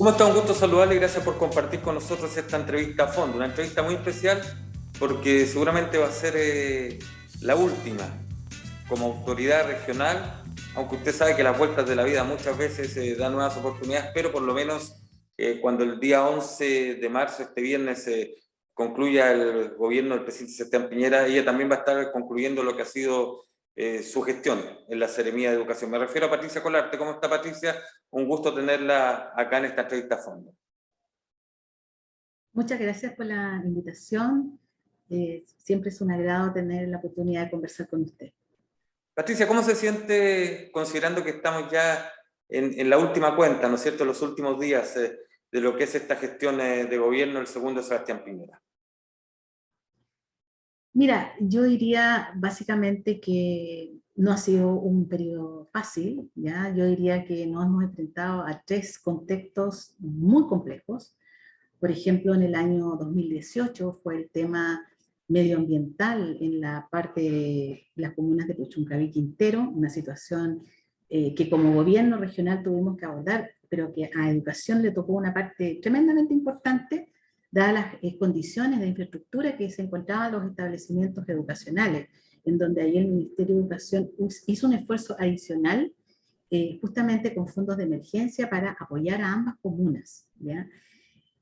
¿Cómo está? Un gusto saludarle y gracias por compartir con nosotros esta entrevista a fondo. Una entrevista muy especial porque seguramente va a ser la última como autoridad regional, aunque usted sabe que las vueltas de la vida muchas veces dan nuevas oportunidades, pero por lo menos cuando el día 11 de marzo, este viernes, concluya el gobierno del presidente Sebastián Piñera, ella también va a estar concluyendo lo que ha sido su gestión en la Seremía de Educación. Me refiero a Patricia Colarte. ¿Cómo está, Patricia? Un gusto tenerla acá en esta entrevista a fondo. Muchas gracias por la invitación. Siempre es un agrado tener la oportunidad de conversar con usted. Patricia, ¿cómo se siente considerando que estamos ya en la última cuenta, ¿no es cierto?, los últimos días de lo que es esta gestión de gobierno del segundo Sebastián Piñera? Mira, yo diría básicamente que no ha sido un periodo fácil, ¿ya? Yo diría que nos hemos enfrentado a tres contextos muy complejos. Por ejemplo, en el año 2018 fue el tema medioambiental en la parte de las comunas de Puchuncaví y Quintero, una situación que como gobierno regional tuvimos que abordar, pero que a educación le tocó una parte tremendamente importante, dadas las condiciones de infraestructura que se encontraban los establecimientos educacionales, en donde ahí el Ministerio de Educación hizo un esfuerzo adicional, justamente con fondos de emergencia para apoyar a ambas comunas, ¿ya?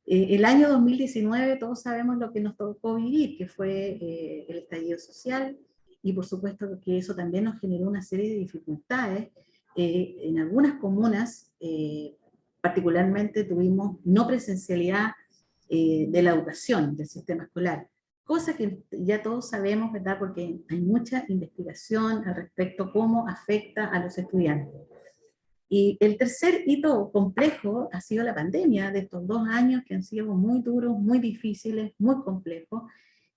El año 2019 todos sabemos lo que nos tocó vivir, que fue el estallido social, y por supuesto que eso también nos generó una serie de dificultades. En algunas comunas, particularmente tuvimos no presencialidad de la educación, del sistema escolar, cosa que ya todos sabemos, ¿verdad? Porque hay mucha investigación al respecto cómo afecta a los estudiantes. Y el tercer hito complejo ha sido la pandemia de estos 2 años que han sido muy duros, muy difíciles, muy complejos,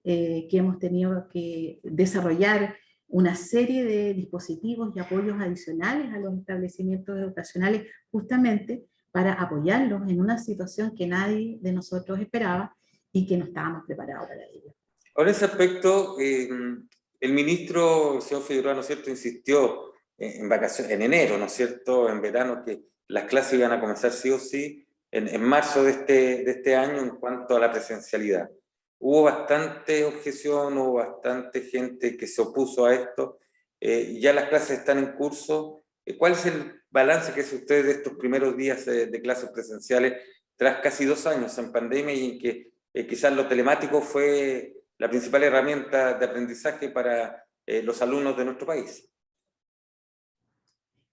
que hemos tenido que desarrollar una serie de dispositivos y apoyos adicionales a los establecimientos educacionales justamente para apoyarlos en una situación que nadie de nosotros esperaba y que no estábamos preparados para ello. Ahora, en ese aspecto, el ministro, el señor Figueroa, ¿no es cierto?, insistió en vacaciones, en enero, ¿no es cierto?, en verano, que las clases iban a comenzar sí o sí en marzo de este año en cuanto a la presencialidad. Hubo bastante objeción, hubo bastante gente que se opuso a esto, ya las clases están en curso. ¿Cuál es el balance que hace usted de estos primeros días de clases presenciales tras casi 2 años en pandemia y en que quizás lo telemático fue la principal herramienta de aprendizaje para los alumnos de nuestro país?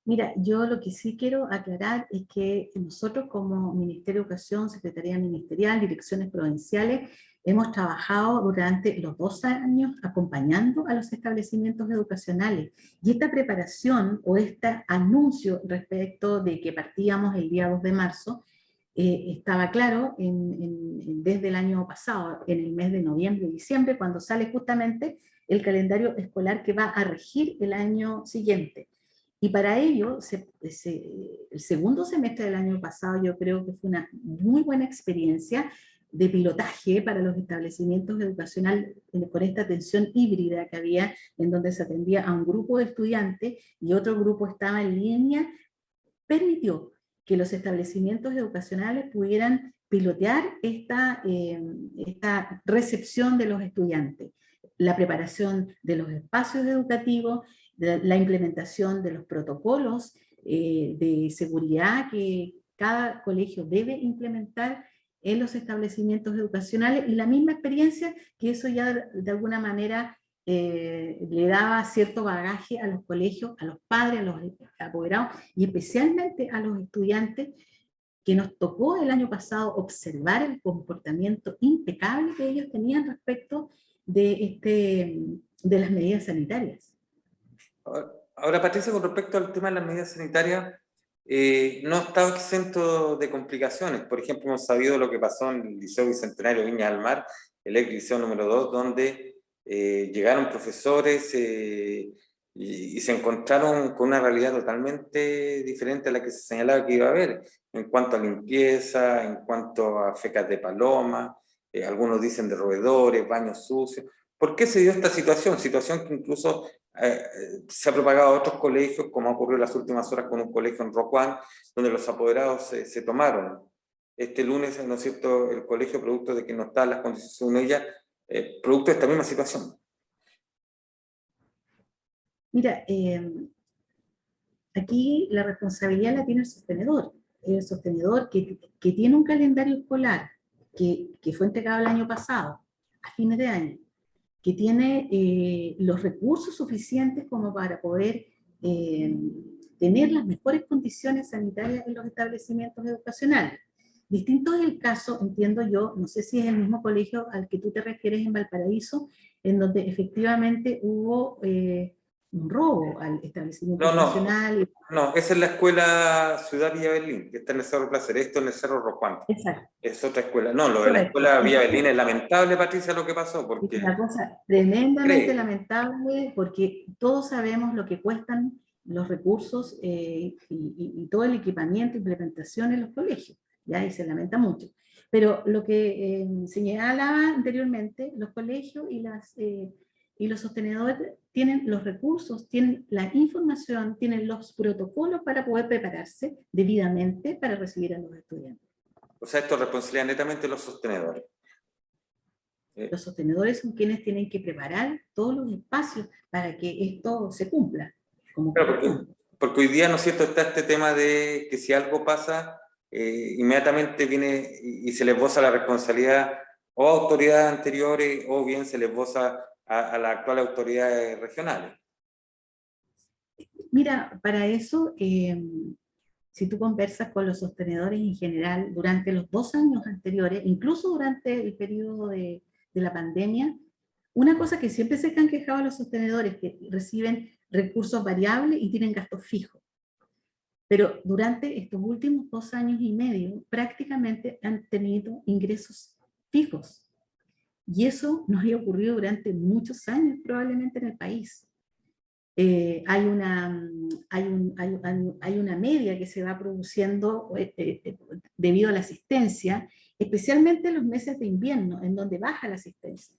Mira, yo lo que sí quiero aclarar es que nosotros como Ministerio de Educación, Secretaría Ministerial, direcciones provinciales, hemos trabajado durante los 2 años acompañando a los establecimientos educacionales. Y esta preparación o este anuncio respecto de que partíamos el día 2 de marzo, estaba claro desde el año pasado, en el mes de noviembre y diciembre, cuando sale justamente el calendario escolar que va a regir el año siguiente. Y para ello, el segundo semestre del año pasado yo creo que fue una muy buena experiencia de pilotaje para los establecimientos educacionales con esta atención híbrida que había, en donde se atendía a un grupo de estudiantes y otro grupo estaba en línea, permitió que los establecimientos educacionales pudieran pilotear esta recepción de los estudiantes, la preparación de los espacios educativos, la implementación de los protocolos de seguridad que cada colegio debe implementar en los establecimientos educacionales, y la misma experiencia que eso ya de alguna manera le daba cierto bagaje a los colegios, a los padres, a los apoderados y especialmente a los estudiantes, que nos tocó el año pasado observar el comportamiento impecable que ellos tenían respecto de las medidas sanitarias. Ahora, Patricia, con respecto al tema de las medidas sanitarias, no estaba exento de complicaciones. Por ejemplo, hemos sabido lo que pasó en el Liceo Bicentenario Viña del Mar, el ex liceo número 2, donde llegaron profesores y se encontraron con una realidad totalmente diferente a la que se señalaba que iba a haber, en cuanto a limpieza, en cuanto a fecas de paloma, algunos dicen de roedores, baños sucios. ¿Por qué se dio esta situación? Situación que incluso se ha propagado a otros colegios, como ha ocurrido en las últimas horas con un colegio en Rocuán, donde los apoderados se tomaron este lunes, ¿no es cierto?, el colegio, producto de que no está en las condiciones de ella, producto de esta misma situación. Mira, aquí la responsabilidad la tiene el sostenedor que tiene un calendario escolar que fue entregado el año pasado, a fines de año, que tiene los recursos suficientes como para poder eh, tener las mejores condiciones sanitarias en los establecimientos educacionales. Distinto es el caso, entiendo yo, no sé si es el mismo colegio al que tú te refieres en Valparaíso, en donde efectivamente hubo un robo al establecimiento No, no, educacional. no, esa es la escuela Ciudad Villa Berlín, que está en el Cerro Placer, esto en el Cerro Rojuan. Exacto, Es otra escuela. No, lo de la correcto. escuela Villa Entonces, Berlín es lamentable, Patricia, lo que pasó, es porque una cosa tremendamente cree. lamentable porque todos sabemos lo que cuestan los recursos y todo el equipamiento, implementación en los colegios, ¿ya? Y se lamenta mucho. Pero lo que señalaba anteriormente, los colegios y los sostenedores tienen los recursos, tienen la información, tienen los protocolos para poder prepararse debidamente para recibir a los estudiantes. O sea, esto es responsabilidad netamente de los sostenedores. Los sostenedores son quienes tienen que preparar todos los espacios para que esto se cumpla, como Claro, corresponde. porque hoy día, ¿no es cierto?, está este tema de que si algo pasa, inmediatamente viene y se les boza la responsabilidad o a autoridades anteriores o bien se les boza a las actuales autoridades regionales. Mira, para eso, si tú conversas con los sostenedores en general durante los 2 años anteriores, incluso durante el periodo de la pandemia, una cosa que siempre se han quejado los sostenedores, que reciben recursos variables y tienen gastos fijos. Pero durante estos últimos 2 años y medio, prácticamente han tenido ingresos fijos. Y eso nos ha ocurrido durante muchos años probablemente en el país. Hay una media que se va produciendo debido a la asistencia, especialmente en los meses de invierno, en donde baja la asistencia.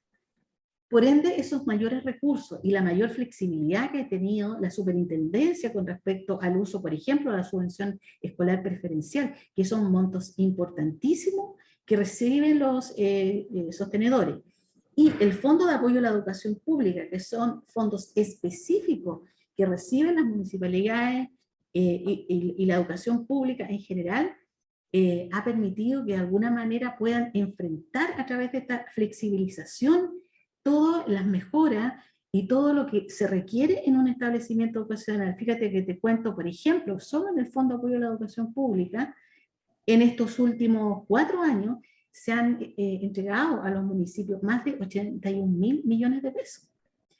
Por ende, esos mayores recursos y la mayor flexibilidad que ha tenido la superintendencia con respecto al uso, por ejemplo, de la subvención escolar preferencial, que son montos importantísimos que reciben los sostenedores, y el Fondo de Apoyo a la Educación Pública, que son fondos específicos que reciben las municipalidades y la educación pública en general, ha permitido que de alguna manera puedan enfrentar a través de esta flexibilización todas las mejoras y todo lo que se requiere en un establecimiento educacional. Fíjate que te cuento, por ejemplo, solo en el Fondo de Apoyo a la Educación Pública, en estos últimos 4 años, se han entregado a los municipios más de 81.000 millones de pesos.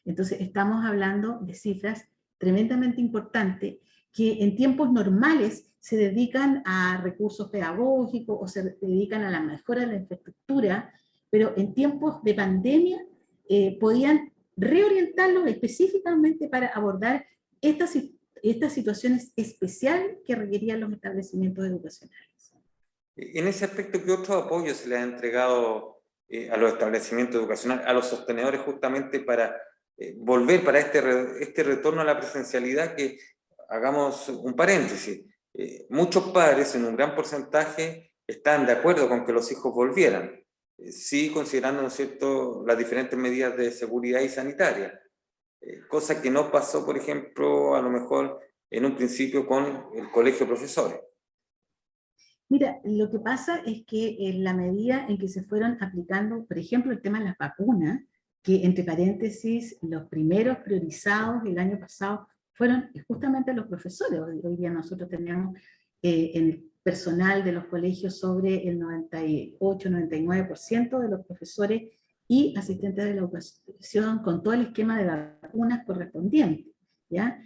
Entonces, estamos hablando de cifras tremendamente importantes que en tiempos normales se dedican a recursos pedagógicos o se dedican a la mejora de la infraestructura, pero en tiempos de pandemia podían reorientarlos específicamente para abordar estas situaciones especiales que requerían los establecimientos educacionales. En ese aspecto, ¿qué otro apoyo se le ha entregado a los establecimientos educacionales, a los sostenedores, justamente para volver para este retorno a la presencialidad? Que hagamos un paréntesis. Muchos padres, en un gran porcentaje, están de acuerdo con que los hijos volvieran, sí considerando, ¿no es cierto?, las diferentes medidas de seguridad y sanitaria, cosa que no pasó, por ejemplo, a lo mejor en un principio con el colegio de profesores. Mira, lo que pasa es que en la medida en que se fueron aplicando, por ejemplo, el tema de las vacunas, que entre paréntesis, los primeros priorizados el año pasado fueron justamente los profesores. Hoy día nosotros tenemos en el personal de los colegios sobre el 98-99% de los profesores y asistentes de la educación con todo el esquema de vacunas correspondiente, ¿ya?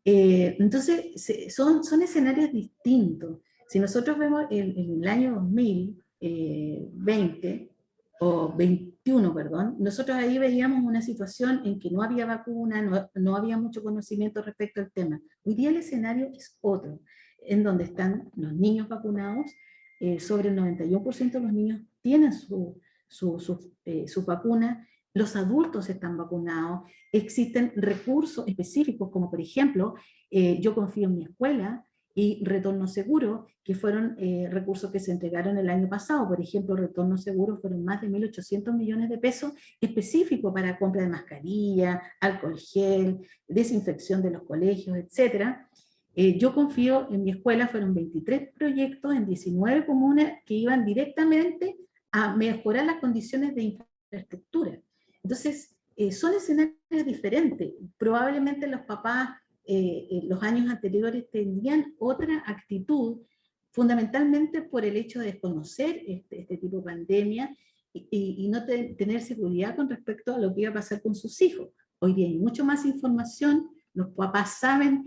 Entonces, son escenarios distintos. Si nosotros vemos en el año 2020, o 21, perdón, nosotros ahí veíamos una situación en que no había vacuna, no había mucho conocimiento respecto al tema. Hoy día el escenario es otro, en donde están los niños vacunados, sobre el 91% de los niños tienen su vacuna, los adultos están vacunados, existen recursos específicos, como por ejemplo, yo confío en mi escuela, y retorno seguro, que fueron recursos que se entregaron el año pasado. Por ejemplo, retorno seguro fueron más de 1.800 millones de pesos específicos para compra de mascarilla, alcohol gel, desinfección de los colegios, etc. Yo confío en mi escuela, fueron 23 proyectos en 19 comunas que iban directamente a mejorar las condiciones de infraestructura. Entonces, son escenarios diferentes. Probablemente los papás los años anteriores tenían otra actitud, fundamentalmente por el hecho de desconocer este tipo de pandemia y no tener seguridad con respecto a lo que iba a pasar con sus hijos. Hoy día hay mucho más información, los papás saben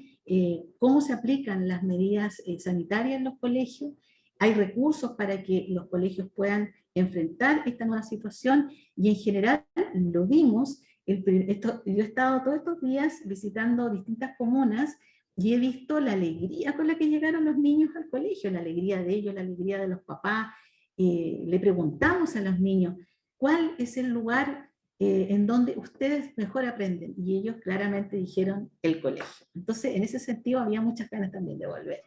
cómo se aplican las medidas sanitarias en los colegios, hay recursos para que los colegios puedan enfrentar esta nueva situación y en general lo vimos. Yo he estado todos estos días visitando distintas comunas y he visto la alegría con la que llegaron los niños al colegio, la alegría de ellos, la alegría de los papás. Le preguntamos a los niños, ¿cuál es el lugar en donde ustedes mejor aprenden? Y ellos claramente dijeron el colegio. Entonces, en ese sentido, había muchas ganas también de volver.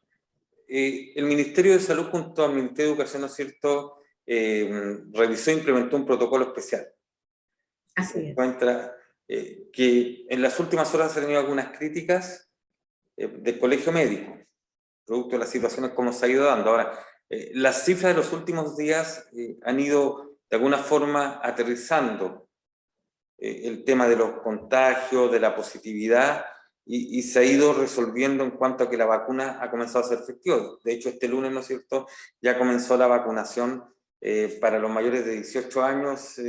El Ministerio de Salud junto al Ministerio de Educación, ¿no es cierto?, revisó e implementó un protocolo especial. Así Se es. encuentra que en las últimas horas se han tenido algunas críticas del colegio médico, producto de las situaciones como se ha ido dando. Ahora, las cifras de los últimos días han ido de alguna forma aterrizando el tema de los contagios, de la positividad, y se ha ido resolviendo en cuanto a que la vacuna ha comenzado a ser efectiva. De hecho, este lunes, ¿no es cierto?, ya comenzó la vacunación para los mayores de 18 años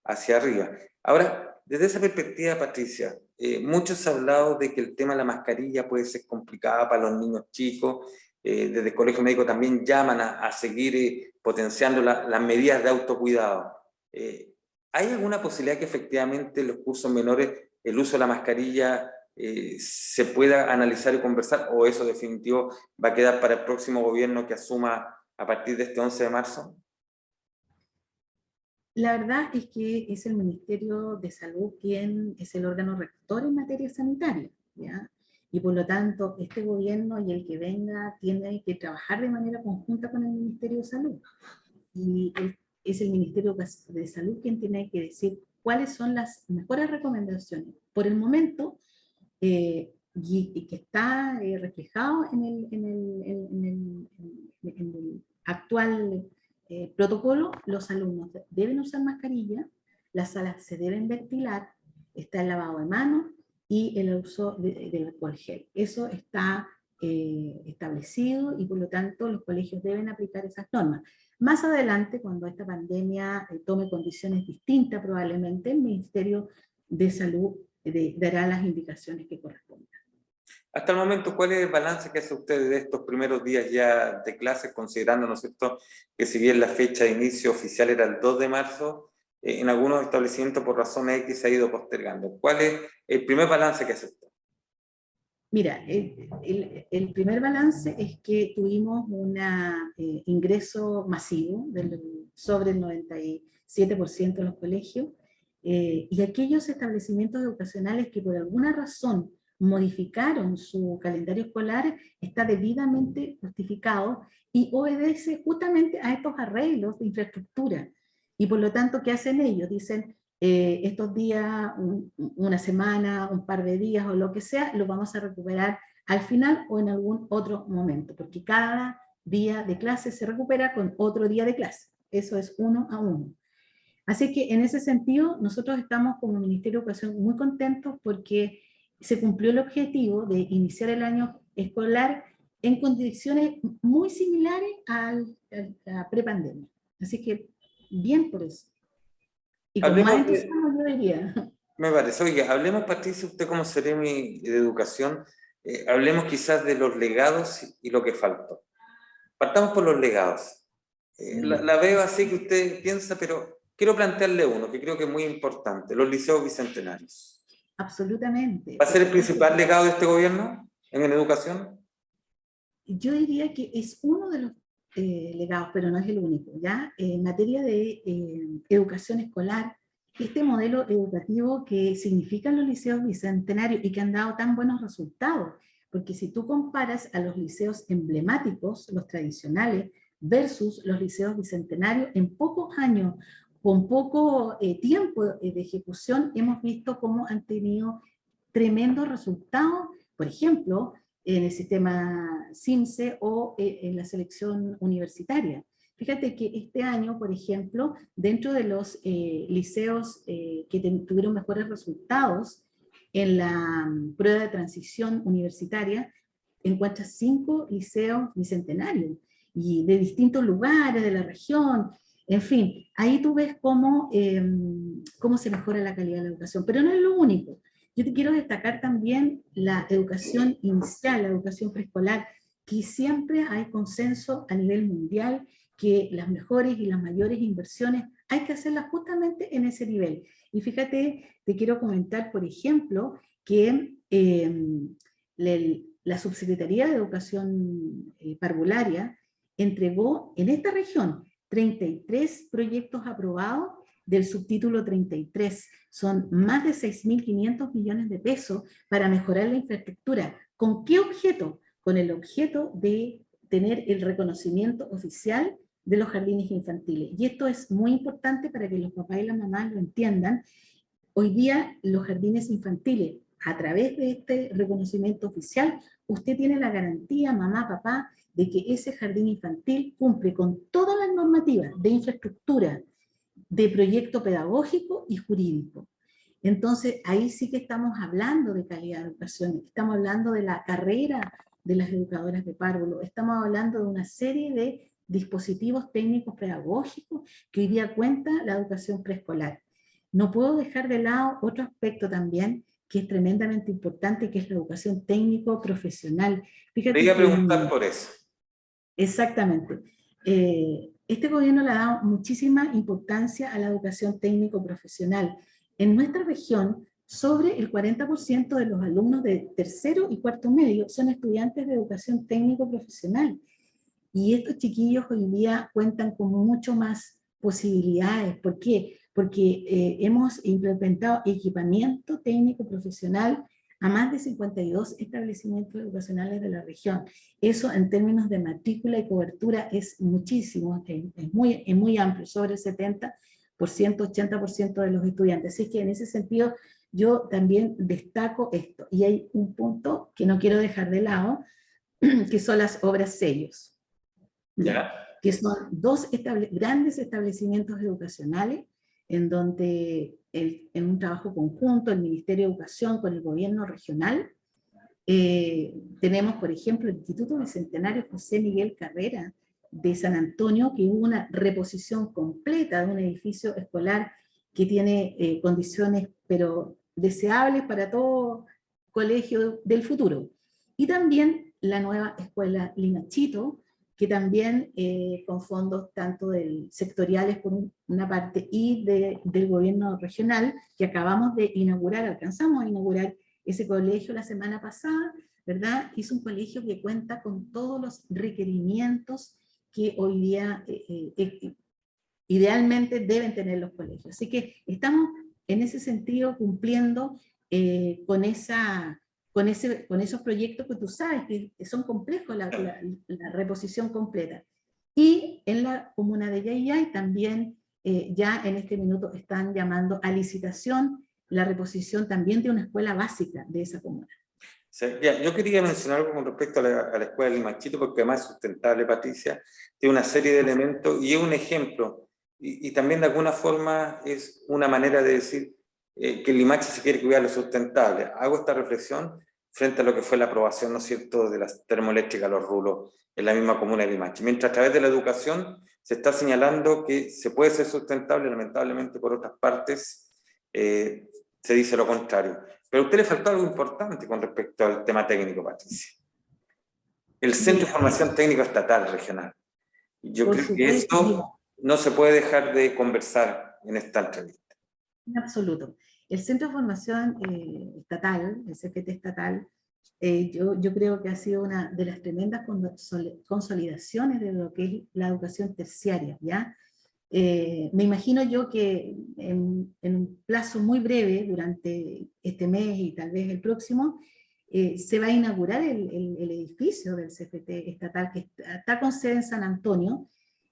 hacia arriba. Ahora, desde esa perspectiva, Patricia, muchos han hablado de que el tema de la mascarilla puede ser complicada para los niños chicos. Desde el Colegio Médico también llaman a seguir potenciando las medidas de autocuidado. ¿Hay alguna posibilidad que efectivamente en los cursos menores el uso de la mascarilla se pueda analizar y conversar, o eso definitivo va a quedar para el próximo gobierno que asuma a partir de este 11 de marzo? La verdad es que es el Ministerio de Salud quien es el órgano rector en materia sanitaria, ¿ya? Y por lo tanto, este gobierno y el que venga tiene que trabajar de manera conjunta con el Ministerio de Salud. Y es el Ministerio de Salud quien tiene que decir cuáles son las mejores recomendaciones. Por el momento, y que está reflejado en el actual protocolo, los alumnos deben usar mascarilla, las salas se deben ventilar, está el lavado de manos y el uso del alcohol gel. Eso está establecido y por lo tanto los colegios deben aplicar esas normas. Más adelante, cuando esta pandemia tome condiciones distintas, probablemente el Ministerio de Salud dará las indicaciones que correspondan. Hasta el momento, ¿cuál es el balance que hace usted de estos primeros días ya de clases, considerando, ¿no es cierto?, que si bien la fecha de inicio oficial era el 2 de marzo, en algunos establecimientos por razones X se ha ido postergando? ¿Cuál es el primer balance que hace usted? Mira, el primer balance es que tuvimos un ingreso masivo sobre el 97% de los colegios, y aquellos establecimientos educacionales que por alguna razón modificaron su calendario escolar está debidamente justificado y obedece justamente a estos arreglos de infraestructura. Y por lo tanto, ¿qué hacen ellos? Dicen, estos días, una semana, un par de días o lo que sea, lo vamos a recuperar al final o en algún otro momento, porque cada día de clase se recupera con otro día de clase. Eso es 1 a 1. Así que en ese sentido, nosotros estamos como Ministerio de Educación muy contentos porque se cumplió el objetivo de iniciar el año escolar en condiciones muy similares a la prepandemia. Así que bien por eso. Y con más Hablemos entusiasmo yo diría. me parece, oye, hablemos, Patricia, usted como Seremi de Educación, hablemos quizás de los legados y lo que faltó. Partamos por los legados. La veo así que usted piensa, pero quiero plantearle uno que creo que es muy importante, los liceos bicentenarios. Absolutamente. ¿Va a ser el principal legado de este gobierno en educación? Yo diría que es uno de los legados, pero no es el único, ¿ya? En materia de educación escolar, este modelo educativo que significan los liceos bicentenarios y que han dado tan buenos resultados. porque si tú comparas a los liceos emblemáticos, los tradicionales, versus los liceos bicentenarios, en pocos años, con poco tiempo de ejecución, hemos visto cómo han tenido tremendos resultados, por ejemplo, en el sistema CIMSE o en la selección universitaria. Fíjate que este año, por ejemplo, dentro de los liceos que tuvieron mejores resultados en la prueba de transición universitaria, encuentras 5 liceos bicentenarios y de distintos lugares de la región. En fin, ahí tú ves cómo se mejora la calidad de la educación, pero no es lo único. Yo te quiero destacar también la educación inicial, la educación preescolar, que siempre hay consenso a nivel mundial que las mejores y las mayores inversiones hay que hacerlas justamente en ese nivel. Y fíjate, te quiero comentar, por ejemplo, que la Subsecretaría de Educación Parvularia entregó en esta región 33 proyectos aprobados del subtítulo 33. Son más de 6.500 millones de pesos para mejorar la infraestructura. ¿Con qué objeto? Con el objeto de tener el reconocimiento oficial de los jardines infantiles. Y esto es muy importante para que los papás y las mamás lo entiendan. Hoy día los jardines infantiles, a través de este reconocimiento oficial, usted tiene la garantía, mamá, papá, de que ese jardín infantil cumple con todas las normativas de infraestructura, de proyecto pedagógico y jurídico. Entonces, ahí sí que estamos hablando de calidad de educación, estamos hablando de la carrera de las educadoras de párvulo, estamos hablando de una serie de dispositivos técnicos pedagógicos que hoy día cuenta la educación preescolar. No puedo dejar de lado otro aspecto también que es tremendamente importante, que es la educación técnico-profesional. Te iba a preguntar por eso. Exactamente. Este gobierno le ha dado muchísima importancia a la educación técnico-profesional. En nuestra región, sobre el 40% de los alumnos de tercero y cuarto medio son estudiantes de educación técnico-profesional. Y estos chiquillos hoy día cuentan con mucho más posibilidades. ¿Por qué? Porque hemos implementado equipamiento técnico profesional a más de 52 establecimientos educacionales de la región. Eso en términos de matrícula y cobertura es muchísimo, es muy amplio, sobre el 70%, 80% de los estudiantes. Así que en ese sentido yo también destaco esto. Y hay un punto que no quiero dejar de lado, que son las obras sellos. ¿Ya? Que son 2 grandes establecimientos educacionales en donde en un trabajo conjunto el Ministerio de Educación con el gobierno regional tenemos, por ejemplo, el Instituto Bicentenario José Miguel Carrera de San Antonio, que hubo una reposición completa de un edificio escolar que tiene condiciones pero deseables para todo colegio del futuro. Y también la nueva escuela Linachito, que también con fondos tanto sectoriales por una parte y del gobierno regional, que acabamos de inaugurar, alcanzamos a inaugurar ese colegio la semana pasada, ¿verdad? Es un colegio que cuenta con todos los requerimientos que hoy día idealmente deben tener los colegios. Así que estamos en ese sentido cumpliendo con esos proyectos que tú sabes que son complejos, la reposición completa. Y en la comuna de Yayay también ya en este minuto están llamando a licitación la reposición también de una escuela básica de esa comuna. Sí, ya, yo quería mencionar algo con respecto a la escuela de Limanchito, porque además es sustentable, Patricia, tiene una serie de elementos y es un ejemplo, y también de alguna forma es una manera de decir que el Limache se quiere cuidar lo sustentable. Hago esta reflexión frente a lo que fue la aprobación, ¿no es cierto?, de las termoeléctricas, los rulos, en la misma comuna de Limache. Mientras a través de la educación se está señalando que se puede ser sustentable, lamentablemente por otras partes se dice lo contrario. Pero a usted le faltó algo importante con respecto al tema técnico, Patricia. El Centro de Formación Técnico Estatal Regional. Yo creo que esto no se puede dejar de conversar en esta entrevista. En absoluto. El Centro de Formación Estatal, el CFT estatal, yo creo que ha sido una de las tremendas consolidaciones de lo que es la educación terciaria, ¿ya? Me imagino yo que en un plazo muy breve, durante este mes y tal vez el próximo, se va a inaugurar el edificio del CFT estatal, que está con sede en San Antonio,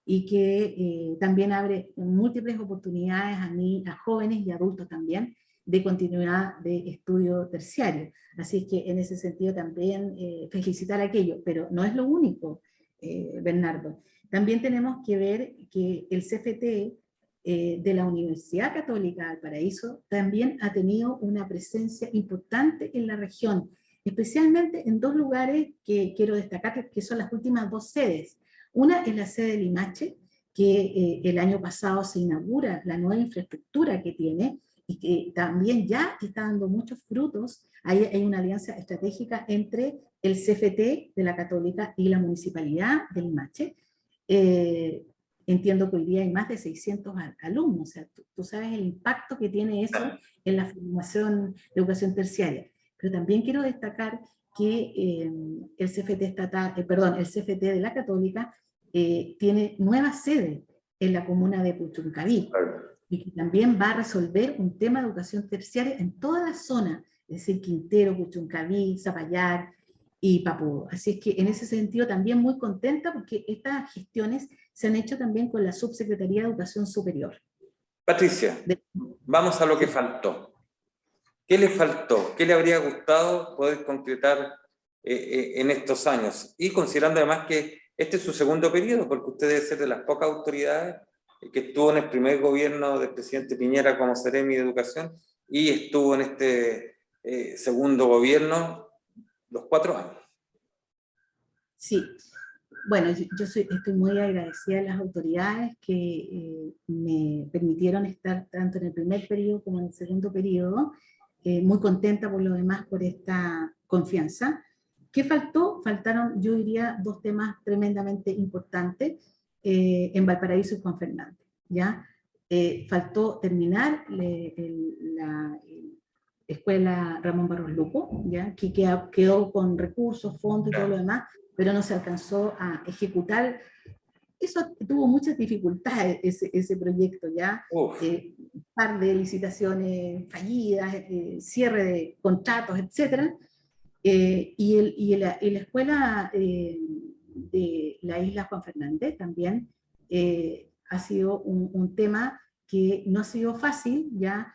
y que también abre múltiples oportunidades a jóvenes y adultos también, de continuidad de estudio terciario. Así es que en ese sentido también felicitar aquello, pero no es lo único, Bernardo. También tenemos que ver que el CFT de la Universidad Católica de Valparaíso también ha tenido una presencia importante en la región, especialmente en dos lugares que quiero destacar, que son las últimas dos sedes. Una es la sede de Limache, que el año pasado se inaugura la nueva infraestructura que tiene, y que también ya está dando muchos frutos. Hay una alianza estratégica entre el CFT de la Católica y la Municipalidad de Limache. Entiendo que hoy día hay más de 600 alumnos, o sea, tú sabes el impacto que tiene eso en la formación de educación terciaria. Pero también quiero destacar que el CFT estatal, el CFT de la Católica tiene nueva sede en la comuna de Puchuncaví, y que también va a resolver un tema de educación terciaria en toda la zona, es decir, Quintero, Puchuncaví, Zapallar y Papúa. Así es que en ese sentido también muy contenta, porque estas gestiones se han hecho también con la Subsecretaría de Educación Superior. Patricia, vamos a lo que faltó. ¿Qué le faltó? ¿Qué le habría gustado poder concretar en estos años? Y considerando además que este es su segundo periodo, porque usted debe ser de las pocas autoridades que estuvo en el primer gobierno del presidente Piñera como Seremi de Educación, y estuvo en este segundo gobierno los 4 años. Sí, bueno, estoy muy agradecida a las autoridades que me permitieron estar tanto en el primer periodo como en el segundo periodo, muy contenta por lo demás por esta confianza. ¿Qué faltó? Faltaron, yo diría, dos temas tremendamente importantes en Valparaíso y Juan Fernández, ¿ya? Faltó terminar la escuela Ramón Barros Luco, ¿ya? Que quedó con recursos, fondos y todo lo demás, pero no se alcanzó a ejecutar. Eso tuvo muchas dificultades, ese proyecto, ¿ya? Un par de licitaciones fallidas, cierre de contratos, etc. Y la escuela de la isla Juan Fernández también ha sido un tema que no ha sido fácil, ¿ya?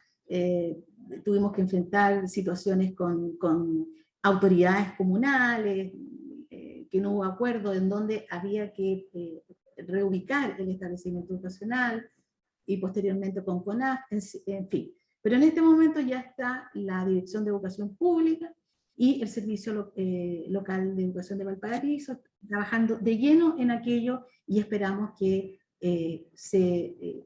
Tuvimos que enfrentar situaciones con autoridades comunales, que no hubo acuerdo en donde había que reubicar el establecimiento educacional, y posteriormente con CONAF, en fin. Pero en este momento ya está la Dirección de Educación Pública y el Servicio Local de Educación de Valparaíso trabajando de lleno en aquello, y esperamos que se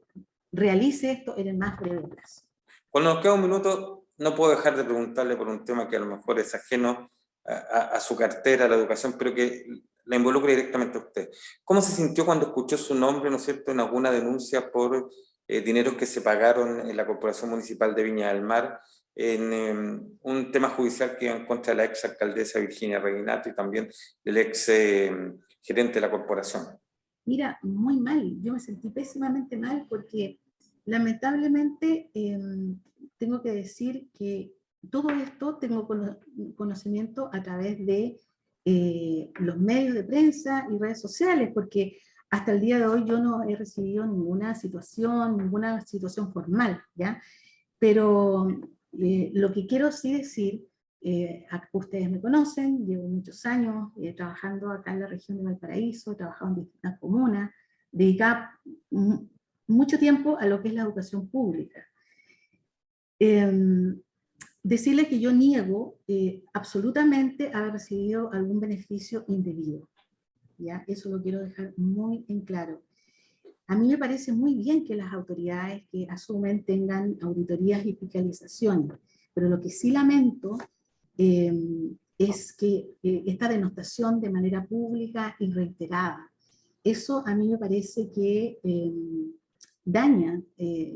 realice esto en el más breve plazo. Cuando nos queda un minuto, no puedo dejar de preguntarle por un tema que a lo mejor es ajeno a su cartera, a la educación, pero que la involucra directamente a usted. ¿Cómo se sintió cuando escuchó su nombre, ¿no es cierto?, en alguna denuncia por dineros que se pagaron en la Corporación Municipal de Viña del Mar, en un tema judicial que iba en contra de la ex alcaldesa Virginia Reginato y también del ex gerente de la corporación? Mira, muy mal, yo me sentí pésimamente mal, porque lamentablemente tengo que decir que todo esto tengo conocimiento a través de los medios de prensa y redes sociales, porque hasta el día de hoy yo no he recibido ninguna situación formal, ¿ya? Pero lo que quiero sí decir, ustedes me conocen, llevo muchos años trabajando acá en la región de Valparaíso, he trabajado en distintas comunas, dedicada mucho tiempo a lo que es la educación pública. Decirles que yo niego absolutamente haber recibido algún beneficio indebido, ¿ya? Eso lo quiero dejar muy en claro. A mí me parece muy bien que las autoridades que asumen tengan auditorías y fiscalizaciones, pero lo que sí lamento es que esta denostación de manera pública y reiterada, eso a mí me parece que daña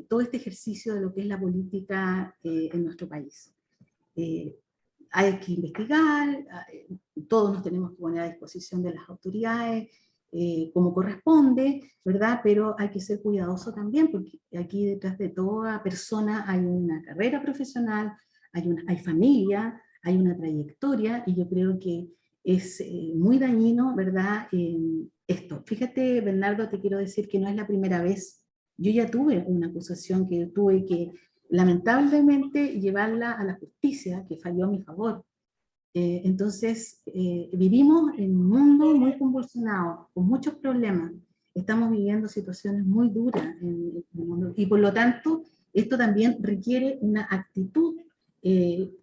todo este ejercicio de lo que es la política en nuestro país. Hay que investigar, todos nos tenemos que poner a disposición de las autoridades, como corresponde, ¿verdad? Pero hay que ser cuidadoso también, porque aquí detrás de toda persona hay una carrera profesional, hay familia, hay una trayectoria y yo creo que es muy dañino, ¿verdad? Esto. Fíjate, Bernardo, te quiero decir que no es la primera vez. Yo ya tuve una acusación que tuve que lamentablemente llevarla a la justicia, que falló a mi favor. Entonces, vivimos en un mundo muy convulsionado, con muchos problemas. Estamos viviendo situaciones muy duras en el mundo y por lo tanto, esto también requiere una actitud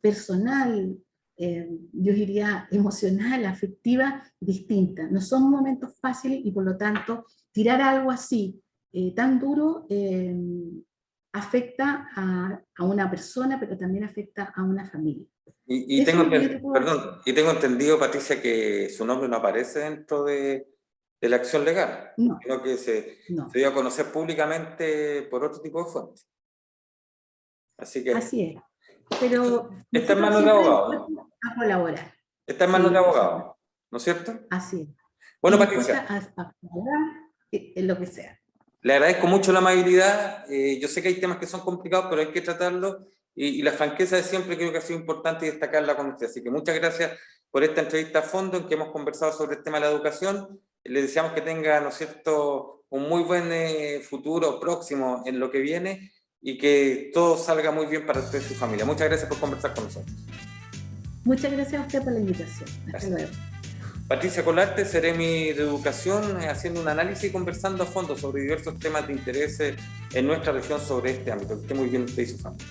personal, yo diría emocional, afectiva, distinta. No son momentos fáciles y por lo tanto, tirar algo así, tan duro, afecta a una persona, pero también afecta a una familia. Eso es lo que yo te puedo decir. Perdón, y tengo entendido, Patricia, que su nombre no aparece dentro de la acción legal, No, sino que se no. dio a conocer públicamente por otro tipo de fuentes. Así que Así es. Pero está en nosotros manos de siempre abogados. dispuestos a colaborar. Está en manos de Sí, por supuesto. abogados, ¿no es cierto? Así es. Bueno, Y dispuesta Patricia, a colaborar en lo que sea. le agradezco mucho la amabilidad. Yo sé que hay temas que son complicados, pero hay que tratarlos. Y la franqueza de siempre creo que ha sido importante destacarla con usted. Así que muchas gracias por esta entrevista a fondo en que hemos conversado sobre el tema de la educación. Le deseamos que tenga, ¿no es cierto?, un muy buen futuro próximo en lo que viene y que todo salga muy bien para usted y su familia. Muchas gracias por conversar con nosotros. Muchas gracias a usted por la invitación. Hasta Gracias. luego. Patricia Colarte, Seremi de Educación, haciendo un análisis y conversando a fondo sobre diversos temas de interés en nuestra región sobre este ámbito. Que esté muy bien usted y su familia.